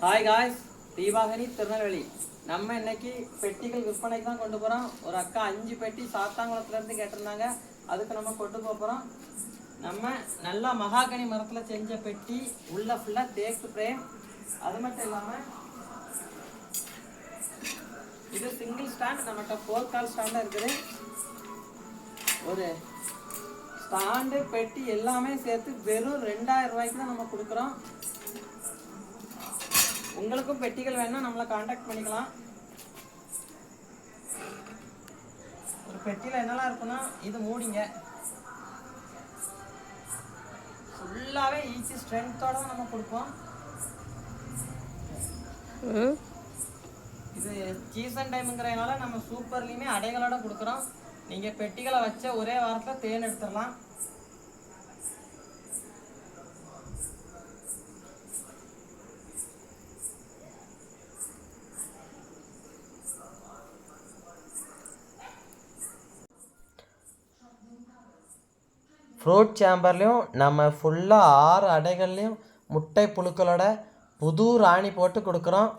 Hi guys, Deepavali Tirunelveli. நம்ம இன்னைக்கு பெட்டிகள் விற்பனைக்கு தான் கொண்டு போகிறோம். ஒரு அக்கா 5 பெட்டி சாத்தாங்குளத்துலேருந்து கேட்டிருந்தாங்க. அதுக்கு நம்ம கொண்டு போகிறோம். நம்ம நல்லா மகாகனி மரத்தில் செஞ்ச பெட்டி, உள்ள ஃபுல்லாக தேக்கு ஃப்ரேம். அது மட்டும் இல்லாமல் இது சிங்கிள் ஸ்டாண்ட், நம்மகிட்ட 4 கால் ஸ்டாண்டாக இருக்குது. ஒரு ஸ்டாண்டு பெட்டி எல்லாமே சேர்த்து வெறும் 2000 ரூபாய்க்கு தான் நம்ம கொடுக்குறோம். உங்களுக்கும் பெட்டிகள் வேணும்னா நம்மளை காண்டாக்ட் பண்ணிக்கலாம். ஒரு பெட்டியில் என்னெல்லாம் இருக்குன்னா, இது மூடிங்க ஃபுல்லாகவே ஈஸி ஸ்ட்ரென்த்தோட தான் நம்ம கொடுப்போம். இது சீசன் டைமுங்கிறதுனால நம்ம சூப்பர்லேயுமே அடைகளோட கொடுக்குறோம். நீங்கள் பெட்டிகளை வச்ச ஒரே வாரத்தில் தேன் எடுத்துடலாம். ஃப்ரூட் சேம்பர்லேயும் நம்ம ஃபுல்லாக 6 அடைகள்லையும் முட்டை புழுக்களோட புது ராணி போட்டு கொடுக்குறோம்.